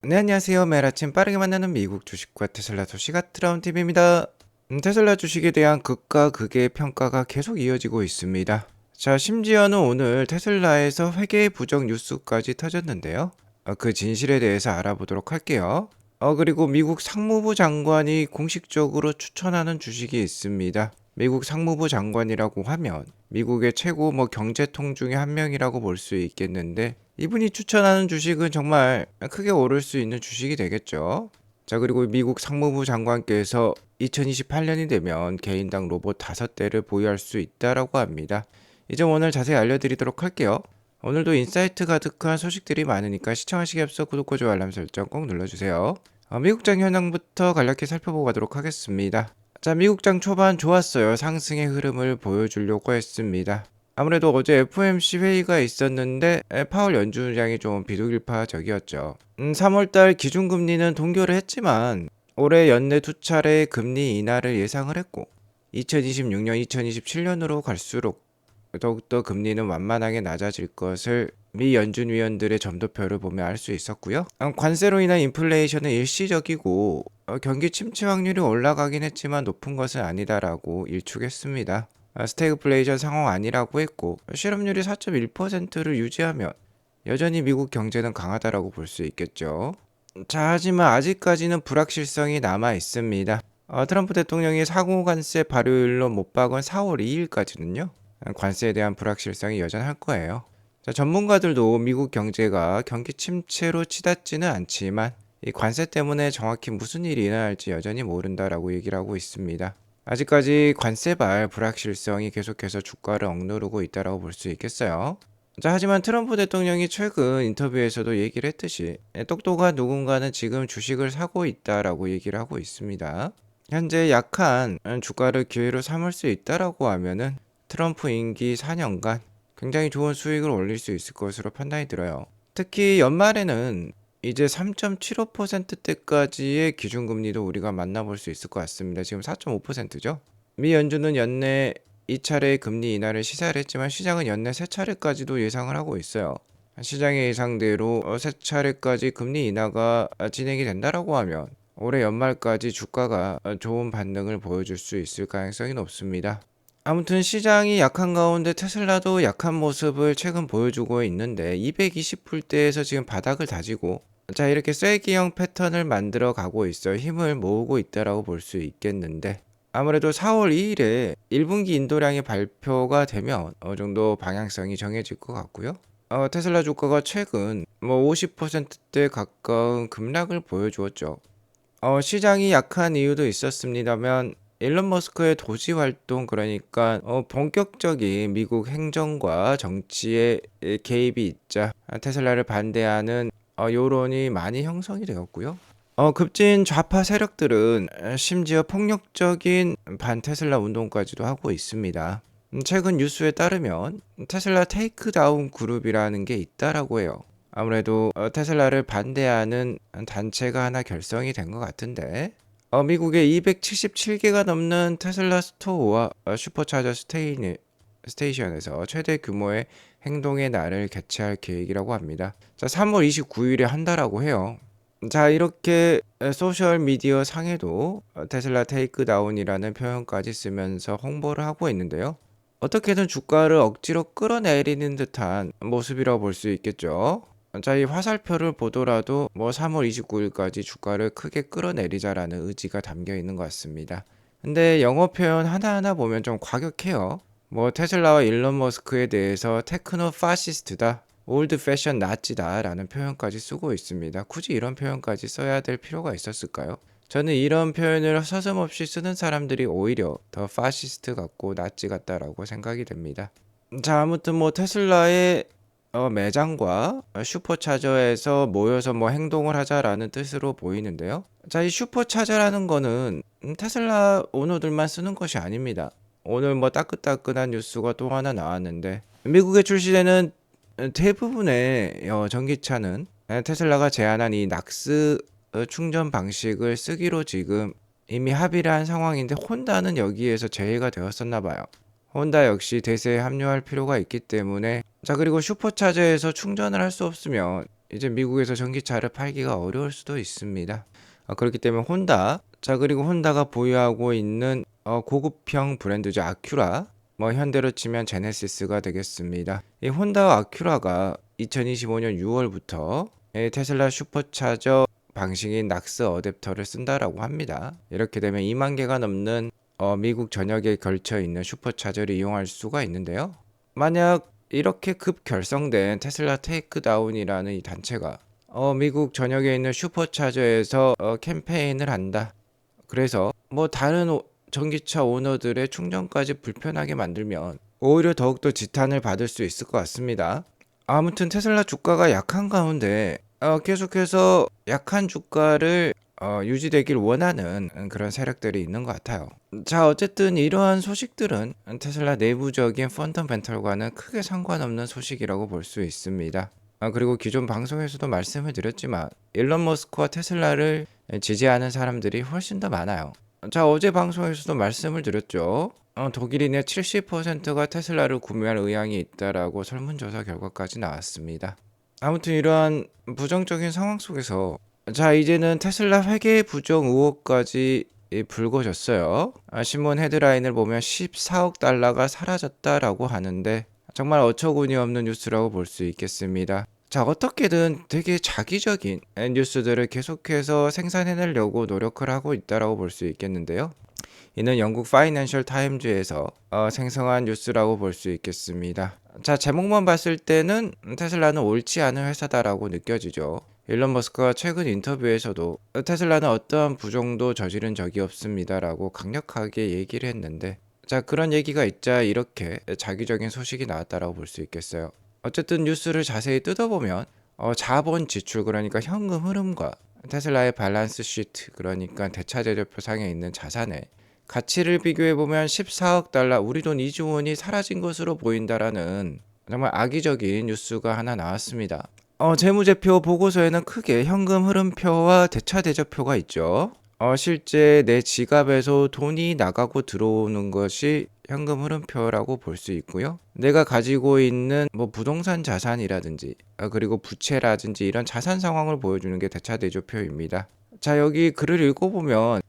네, 안녕하세요. 매일 아침 빠르게 만나는 미국 주식과 테슬라 소식 트라운 TV입니다. 테슬라 주식에 대한 극과 극의 평가가 계속 이어지고 있습니다. 자, 심지어는 오늘 테슬라에서 회계 부정 뉴스까지 터졌는데요. 그 진실에 대해서 알아보도록 할게요. 그리고 미국 상무부 장관이 공식적으로 추천하는 주식이 있습니다. 미국 상무부 장관이라고 하면 미국의 최고 경제통 중에 한 명이라고 볼 수 있겠는데, 이분이 추천하는 주식은 정말 크게 오를 수 있는 주식이 되겠죠. 자, 그리고 미국 상무부 장관께서 2028년이 되면 개인당 로봇 5대를 보유할 수 있다라고 합니다. 이 점 오늘 자세히 알려드리도록 할게요. 오늘도 인사이트 가득한 소식들이 많으니까 시청하시기 앞서 구독과 좋아요 알람 설정 꼭 눌러주세요. 미국장 현황부터 간략히 살펴보고 가도록 하겠습니다. 자, 미국장 초반 좋았어요. 상승의 흐름을 보여주려고 했습니다. 아무래도 어제 FOMC 회의가 있었는데 파월 연준장이 좀 비둘기파적이었죠. 3월달 기준금리는 동결을 했지만 올해 연내 두 차례 금리 인하를 예상을 했고, 2026년, 2027년으로 갈수록 더욱더 금리는 완만하게 낮아질 것을 미 연준 위원들의 점도표를 보면 알 수 있었고요. 관세로 인한 인플레이션은 일시적이고 경기 침체 확률이 올라가긴 했지만 높은 것은 아니다라고 일축했습니다. 스태그플레이션 상황 아니라고 했고, 실업률이 4.1%를 유지하면 여전히 미국 경제는 강하다라고 볼 수 있겠죠. 자, 하지만 아직까지는 불확실성이 남아 있습니다. 트럼프 대통령이 상호 관세 발효일로 못 박은 4월 2일까지는요. 관세에 대한 불확실성이 여전할 거예요. 자, 전문가들도 미국 경제가 경기 침체로 치닫지는 않지만 이 관세 때문에 정확히 무슨 일이 일어날지 여전히 모른다라고 얘기를 하고 있습니다. 아직까지 관세발 불확실성이 계속해서 주가를 억누르고 있다라고 볼 수 있겠어요. 자, 하지만 트럼프 대통령이 최근 인터뷰에서도 얘기를 했듯이 똑똑한 누군가는 지금 주식을 사고 있다라고 얘기를 하고 있습니다. 현재 약한 주가를 기회로 삼을 수 있다라고 하면은 트럼프 임기 4년간 굉장히 좋은 수익을 올릴 수 있을 것으로 판단이 들어요. 특히 연말에는 이제 3.75%대까지의 기준금리도 우리가 만나볼 수 있을 것 같습니다. 지금 4.5%죠. 미 연준은 연내 2차례의 금리 인하를 시사를 했지만 시장은 연내 3차례까지도 예상을 하고 있어요. 시장의 예상대로 3차례까지 금리 인하가 진행이 된다라고 하면 올해 연말까지 주가가 좋은 반등을 보여줄 수 있을 가능성이 높습니다. 아무튼 시장이 약한 가운데 테슬라도 약한 모습을 최근 보여주고 있는데 220불대에서 지금 바닥을 다지고, 자, 이렇게 쐐기형 패턴을 만들어 가고 있어요. 힘을 모으고 있다라고 볼 수 있겠는데, 아무래도 4월 2일에 1분기 인도량이 발표가 되면 어느 정도 방향성이 정해질 것 같고요. 테슬라 주가가 최근 50%대 가까운 급락을 보여주었죠. 시장이 약한 이유도 있었습니다만 일론 머스크의 도지 활동, 그러니까 본격적인 미국 행정과 정치에 개입이 있자 테슬라를 반대하는 여론이 많이 형성이 되었고요. 급진 좌파 세력들은 심지어 폭력적인 반테슬라 운동까지도 하고 있습니다. 최근 뉴스에 따르면 테슬라 테이크다운 그룹이라는 게 있다라고 해요. 아무래도 테슬라를 반대하는 단체가 하나 결성이 된 것 같은데, 미국의 277개가 넘는 테슬라 스토어와 슈퍼차저 스테이션에서 최대 규모의 행동의 날을 개최할 계획이라고 합니다. 자, 3월 29일에 한다라고 해요. 자, 이렇게 소셜 미디어 상에도 테슬라 테이크다운이라는 표현까지 쓰면서 홍보를 하고 있는데요. 어떻게든 주가를 억지로 끌어내리는 듯한 모습이라고 볼 수 있겠죠. 자, 이 화살표를 보더라도 3월 29일까지 주가를 크게 끌어내리자라는 의지가 담겨 있는 것 같습니다. 근데 영어 표현 하나하나 보면 좀 과격해요. 테슬라와 일론 머스크에 대해서 테크노 파시스트다, 올드 패션 나치다 라는 표현까지 쓰고 있습니다. 굳이 이런 표현까지 써야 될 필요가 있었을까요? 저는 이런 표현을 서슴없이 쓰는 사람들이 오히려 더 파시스트 같고 나치 같다라고 생각이 됩니다. 자, 아무튼 테슬라의 매장과 슈퍼차저에서 모여서 행동을 하자라는 뜻으로 보이는데요. 자, 이 슈퍼차저라는 거는 테슬라 오너들만 쓰는 것이 아닙니다. 오늘 따끈따끈한 뉴스가 또 하나 나왔는데, 미국에 출시되는 대부분의 전기차는 테슬라가 제안한 이 낙스 충전 방식을 쓰기로 지금 이미 합의를 한 상황인데, 혼다는 여기에서 제외가 되었었나 봐요. 혼다 역시 대세에 합류할 필요가 있기 때문에. 자, 그리고 슈퍼차저에서 충전을 할 수 없으면 이제 미국에서 전기차를 팔기가 어려울 수도 있습니다. 그렇기 때문에 혼다, 자 그리고 혼다가 보유하고 있는 고급형 브랜드죠. 아큐라, 뭐 현대로 치면 제네시스가 되겠습니다. 이 혼다와 아큐라가 2025년 6월부터 테슬라 슈퍼차저 방식인 낙스 어댑터를 쓴다라고 합니다. 이렇게 되면 2만 개가 넘는 미국 전역에 걸쳐 있는 슈퍼차저를 이용할 수가 있는데요. 만약 이렇게 급결성된 테슬라 테이크다운이라는 이 단체가 미국 전역에 있는 슈퍼차저에서 캠페인을 한다. 그래서 뭐 다른 전기차 오너들의 충전까지 불편하게 만들면 오히려 더욱더 지탄을 받을 수 있을 것 같습니다. 아무튼 테슬라 주가가 약한 가운데 계속해서 약한 주가를 유지되길 원하는 그런 세력들이 있는 것 같아요. 자, 어쨌든 이러한 소식들은 테슬라 내부적인 펀더멘털과는 크게 상관없는 소식이라고 볼 수 있습니다. 그리고 기존 방송에서도 말씀을 드렸지만 일론 머스크와 테슬라를 지지하는 사람들이 훨씬 더 많아요. 자, 어제 방송에서도 말씀을 드렸죠. 독일인의 70%가 테슬라를 구매할 의향이 있다라고 설문조사 결과까지 나왔습니다. 아무튼 이러한 부정적인 상황 속에서 자 이제는 테슬라 회계 부정 의혹까지 불거졌어요. 신문 헤드라인을 보면 14억 달러가 사라졌다라고 하는데 정말 어처구니 없는 뉴스라고 볼 수 있겠습니다. 자 어떻게든 되게 자기적인 뉴스들을 계속해서 생산해내려고 노력을 하고 있다라고 볼 수 있겠는데요. 이는 영국 파이낸셜 타임즈에서 생성한 뉴스라고 볼 수 있겠습니다. 자 제목만 봤을 때는 테슬라는 옳지 않은 회사다라고 느껴지죠. 일론 머스크가 최근 인터뷰에서도 테슬라는 어떠한 부정도 저지른 적이 없습니다라고 강력하게 얘기를 했는데 자 그런 얘기가 있자 이렇게 자기적인 소식이 나왔다라고 볼 수 있겠어요. 어쨌든 뉴스를 자세히 뜯어보면 자본 지출 그러니까 현금 흐름과 테슬라의 밸런스 시트 그러니까 대차제조표상에 있는 자산의 가치를 비교해보면 14억 달러 우리 돈 2조 원이 사라진 것으로 보인다라는 정말 악의적인 뉴스가 하나 나왔습니다. 재무제표 보고서에는 크게 현금 흐름표와 대차대조표가 있죠. 실제 내 지갑에서 돈이 나가고 들어오는 것이 현금 흐름표라고 볼 수 있고요. 내가 가지고 있는 뭐 부동산 자산이라든지 그리고 부채라든지 이런 자산 상황을 보여주는 게 대차대조표입니다. 자 여기 글을 읽어보면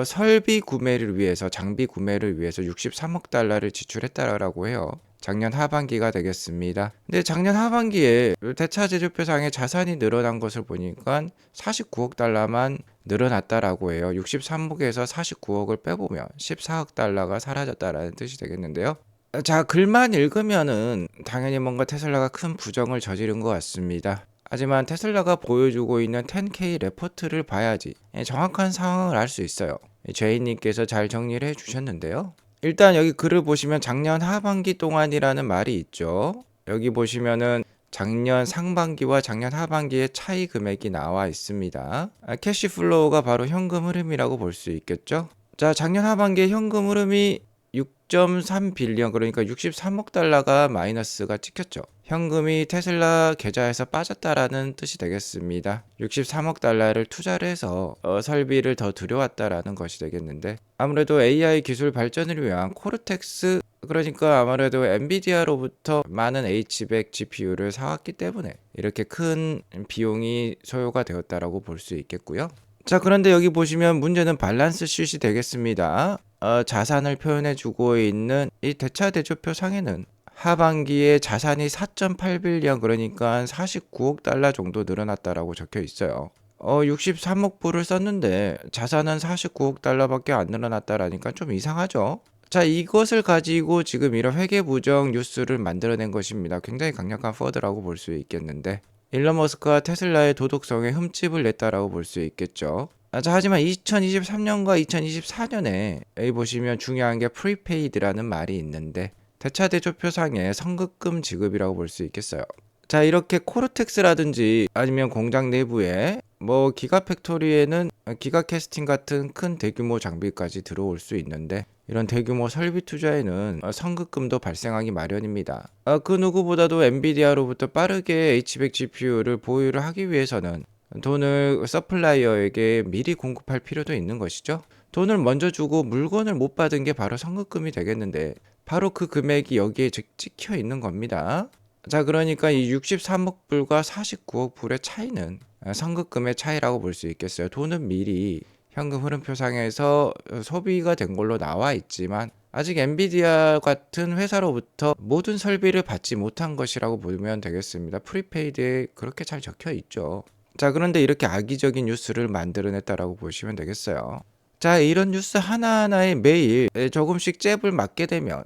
설비 구매를 위해서 장비 구매를 위해서 63억 달러를 지출했다라고 해요. 작년 하반기가 되겠습니다. 근데 작년 하반기에 대차제조표상의 자산이 늘어난 것을 보니까 49억 달러만 늘어났다라고 해요. 63억에서 49억을 빼보면 14억 달러가 사라졌다라는 뜻이 되겠는데요. 자, 글만 읽으면은 당연히 뭔가 테슬라가 큰 부정을 저지른 것 같습니다. 하지만 테슬라가 보여주고 있는 10K 레포트를 봐야지 정확한 상황을 알 수 있어요. 제이님께서 잘 정리를 해주셨는데요. 일단 여기 글을 보시면 작년 하반기 동안이라는 말이 있죠. 여기 보시면은 작년 상반기와 작년 하반기의 차이 금액이 나와 있습니다. 캐시플로우가 바로 현금 흐름이라고 볼 수 있겠죠. 자, 작년 하반기에 현금 흐름이 6.3 빌리언 그러니까 63억 달러가 마이너스가 찍혔죠. 현금이 테슬라 계좌에서 빠졌다라는 뜻이 되겠습니다. 63억 달러를 투자를 해서 설비를 더 들여왔다라는 것이 되겠는데 아무래도 AI 기술 발전을 위한 코르텍스 그러니까 아무래도 엔비디아로부터 많은 H100 GPU를 사왔기 때문에 이렇게 큰 비용이 소요가 되었다라고 볼 수 있겠고요. 자 그런데 여기 보시면 문제는 밸런스 쉿이 되겠습니다. 자산을 표현해주고 있는 이 대차대조표 상에는 하반기에 자산이 4.8빌리언 그러니까 49억 달러 정도 늘어났다라고 적혀 있어요. 63억 불을 썼는데 자산은 49억 달러밖에 안 늘어났다라니까 좀 이상하죠. 자 이것을 가지고 지금 이런 회계부정 뉴스를 만들어낸 것입니다. 굉장히 강력한 퍼드라고 볼 수 있겠는데 일론 머스크가 테슬라의 도덕성에 흠집을 냈다라고 볼 수 있겠죠. 자, 하지만 2023년과 2024년에 여기 보시면 중요한 게 프리페이드라는 말이 있는데 대차대조표상의 선급금 지급이라고 볼 수 있겠어요. 자 이렇게 코르텍스라든지 아니면 공장 내부에 뭐 기가팩토리에는 기가캐스팅 같은 큰 대규모 장비까지 들어올 수 있는데 이런 대규모 설비 투자에는 선급금도 발생하기 마련입니다. 그 누구보다도 엔비디아로부터 빠르게 H100 GPU를 보유를 하기 위해서는 돈을 서플라이어에게 미리 공급할 필요도 있는 것이죠. 돈을 먼저 주고 물건을 못 받은 게 바로 선급금이 되겠는데 바로 그 금액이 여기에 찍혀 있는 겁니다. 자, 그러니까 이 63억 불과 49억 불의 차이는 선급금의 차이라고 볼 수 있겠어요. 돈은 미리 현금 흐름표상에서 소비가 된 걸로 나와 있지만 아직 엔비디아 같은 회사로부터 모든 설비를 받지 못한 것이라고 보면 되겠습니다. 프리페이드에 그렇게 잘 적혀 있죠. 자, 그런데 이렇게 악의적인 뉴스를 만들어냈다라고 보시면 되겠어요. 자, 이런 뉴스 하나하나에 매일 조금씩 잽을 맞게 되면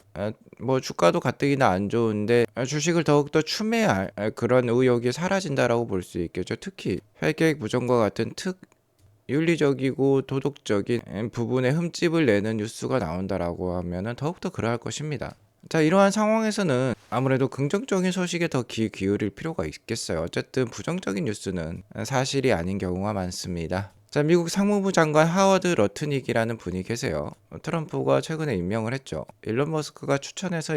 뭐 주가도 가뜩이나 안 좋은데 주식을 더욱더 추매할 그런 의욕이 사라진다라고 볼 수 있겠죠. 특히 회계획 부정과 같은 윤리적이고 도덕적인 부분에 흠집을 내는 뉴스가 나온다라고 하면은 더욱더 그러할 것입니다. 자, 이러한 상황에서는 아무래도 긍정적인 소식에 더 귀 기울일 필요가 있겠어요. 어쨌든 부정적인 뉴스는 사실이 아닌 경우가 많습니다. 자, 미국 상무부 장관 하워드 러트닉이라는 분이 계세요. 트럼프가 최근에 임명을 했죠. 일론 머스크가 추천해서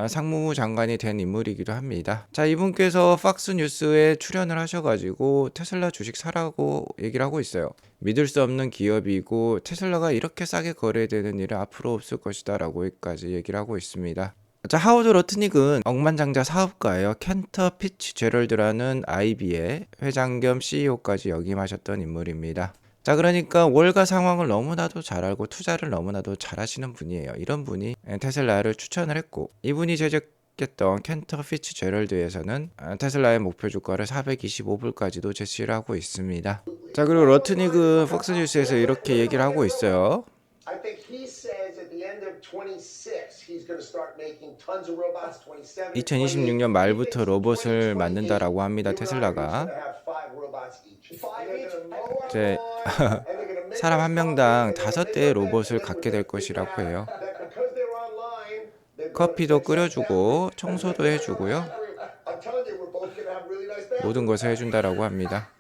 상무부 장관이 된 인물이기도 합니다. 자, 이분께서 팍스 뉴스에 출연을 하셔가지고 테슬라 주식 사라고 얘기를 하고 있어요. 믿을 수 없는 기업이고 테슬라가 이렇게 싸게 거래되는 일은 앞으로 없을 것이다 라고까지 얘기를 하고 있습니다. 자, 하워드 러트닉은 억만장자 사업가예요. 켄터 피츠제럴드라는 IB의 회장 겸 CEO까지 역임하셨던 인물입니다. 자, 그러니까 월가 상황을 너무나도 잘 알고 투자를 너무나도 잘 하시는 분이에요. 이런 분이 테슬라를 추천을 했고, 이분이 제작했던 켄터 피츠제럴드에서는 테슬라의 목표 주가를 425불까지도 제시를 하고 있습니다. 자, 그리고 러트닉은 폭스뉴스에서 이렇게 얘기를 하고 있어요. 2026년 말부터 로봇을 만든다라고 합니다. 테슬라가 이제 사람 한 명당 5대의 로봇을 갖게 될 것이라고 해요. 커피도 끓여주고 청소도 해주고요. 모든 것을 해준다라고 합니다.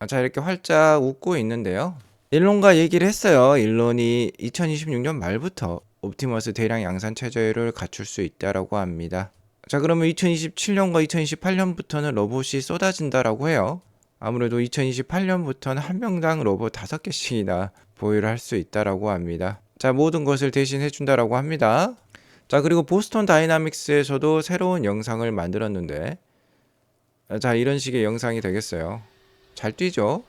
자, 이렇게 활짝 웃고 있는데요. 일론과 얘기를 했어요. 일론이 2026년 말부터 옵티머스 대량 양산 체제를 갖출 수 있다라고 합니다. 자, 그러면 2027년과 2028년부터는 로봇이 쏟아진다라고 해요. 아무래도 2028년부터는 한 명당 로봇 5개씩이나 보유를 할 수 있다라고 합니다. 자, 모든 것을 대신 해준다라고 합니다. 자, 그리고 보스턴 다이나믹스에서도 새로운 영상을 만들었는데, 자, 이런 식의 영상이 되겠어요. 잘 뛰죠?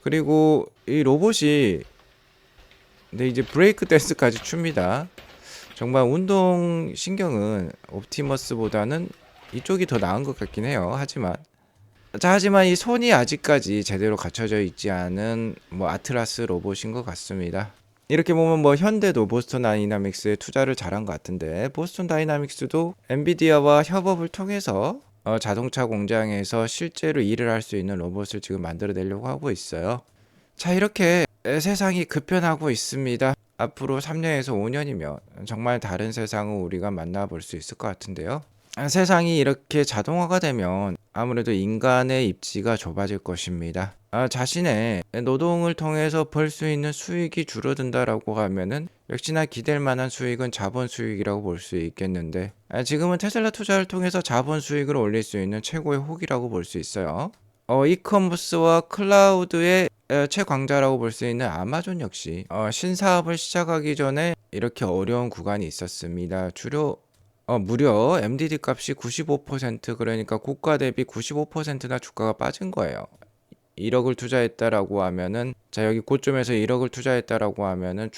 그리고 이 로봇이 근데 이제 브레이크 댄스까지 춥니다. 정말 운동 신경은 옵티머스보다는 이쪽이 더 나은 것 같긴 해요. 하지만 이 손이 아직까지 제대로 갖춰져 있지 않은 뭐 아트라스 로봇인 것 같습니다. 이렇게 보면 뭐 현대도 보스턴 다이나믹스에 투자를 잘한 것 같은데, 보스턴 다이나믹스도 엔비디아와 협업을 통해서 자동차 공장에서 실제로 일을 할 수 있는 로봇을 지금 만들어내려고 하고 있어요. 자, 이렇게 세상이 급변하고 있습니다. 앞으로 3년에서 5년이면 정말 다른 세상을 우리가 만나볼 수 있을 것 같은데요. 세상이 이렇게 자동화가 되면 아무래도 인간의 입지가 좁아질 것입니다. 자신의 노동을 통해서 벌 수 있는 수익이 줄어든다라고 하면은 역시나 기댈 만한 수익은 자본 수익이라고 볼 수 있겠는데, 지금은 테슬라 투자를 통해서 자본 수익을 올릴 수 있는 최고의 혹이라고 볼 수 있어요. 이커머스와 클라우드의 최강자라고 볼 수 있는 아마존 역시 신사업을 시작하기 전에 이렇게 어려운 구간이 있었습니다. 무려 MDD 값이 95%, 그러니까 고가 대비 95%나 주가가 빠진 거예요. 1억을 투자했다라고 하면은, 자, 여기 고점에서 1억을 투자했다라고 하면은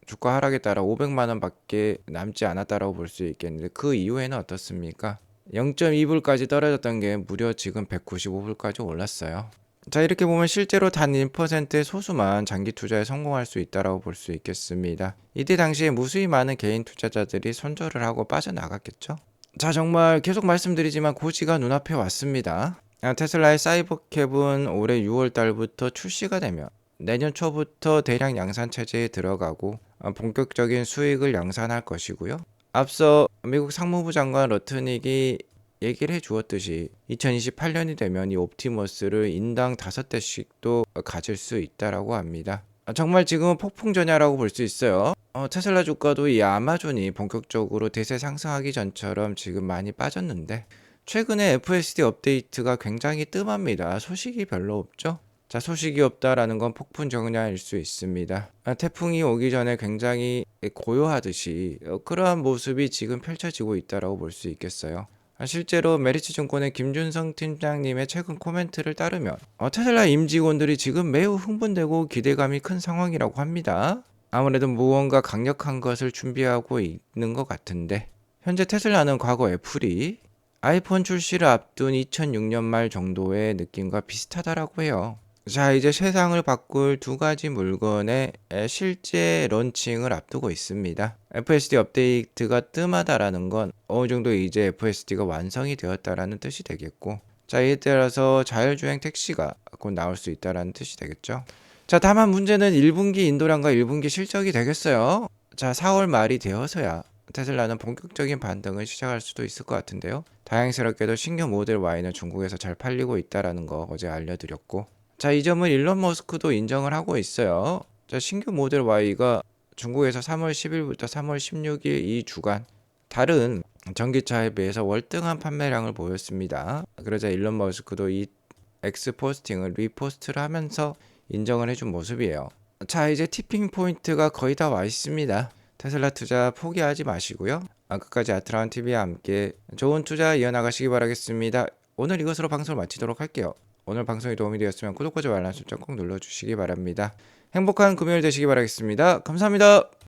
주가 하락에 따라 500만 원밖에 남지 않았다라고 볼 수 있겠는데, 그 이후에는 어떻습니까? 0.2불까지 떨어졌던 게 무려 지금 195불까지 올랐어요. 자, 이렇게 보면 실제로 단 1%의 소수만 장기 투자에 성공할 수 있다고 볼 수 있겠습니다. 이때 당시에 무수히 많은 개인 투자자들이 손절을 하고 빠져나갔겠죠. 자, 정말 계속 말씀드리지만 고지가 눈앞에 왔습니다. 테슬라의 사이버캡은 올해 6월 달부터 출시가 되면 내년 초부터 대량 양산 체제에 들어가고 본격적인 수익을 양산할 것이고요. 앞서 미국 상무부 장관 러트닉이 얘기를 해주었듯이 2028년이 되면 이 옵티머스를 인당 5대씩도 가질 수 있다라고 합니다. 정말 지금은 폭풍전야라고 볼 수 있어요. 테슬라 주가도 이 아마존이 본격적으로 대세 상승하기 전처럼 지금 많이 빠졌는데, 최근에 FSD 업데이트가 굉장히 뜸합니다. 소식이 별로 없죠? 자, 소식이 없다라는 건 폭풍 전야일 수 있습니다. 태풍이 오기 전에 굉장히 고요하듯이 그러한 모습이 지금 펼쳐지고 있다라고 볼 수 있겠어요. 실제로 메리츠증권의 김준성 팀장님의 최근 코멘트를 따르면 테슬라 임직원들이 지금 매우 흥분되고 기대감이 큰 상황이라고 합니다. 아무래도 무언가 강력한 것을 준비하고 있는 것 같은데 현재 테슬라는 과거 애플이 아이폰 출시를 앞둔 2006년 말 정도의 느낌과 비슷하다라고 해요. 자, 이제 세상을 바꿀 두 가지 물건의 실제 런칭을 앞두고 있습니다. FSD 업데이트가 뜸하다라는 건 어느 정도 이제 FSD가 완성이 되었다라는 뜻이 되겠고, 자, 이에 따라서 자율주행 택시가 곧 나올 수 있다라는 뜻이 되겠죠. 자, 다만 문제는 1분기 인도량과 1분기 실적이 되겠어요. 자, 4월 말이 되어서야 테슬라는 본격적인 반등을 시작할 수도 있을 것 같은데요. 다행스럽게도 신규 모델 Y는 중국에서 잘 팔리고 있다라는 거 어제 알려드렸고, 자, 이 점은 일론 머스크도 인정을 하고 있어요. 자, 신규 모델 Y가 중국에서 3월 10일부터 3월 16일 이 주간 다른 전기차에 비해서 월등한 판매량을 보였습니다. 그러자 일론 머스크도 이 X 포스팅을 리포스트를 하면서 인정을 해준 모습이에요. 자, 이제 티핑 포인트가 거의 다 와 있습니다. 테슬라 투자 포기하지 마시고요. 끝까지 아트라운 TV와 함께 좋은 투자 이어나가시기 바라겠습니다. 오늘 이것으로 방송을 마치도록 할게요. 오늘 방송이 도움이 되었으면 구독과 좋아요 알람 설정 꼭 눌러주시기 바랍니다. 행복한 금요일 되시기 바라겠습니다. 감사합니다.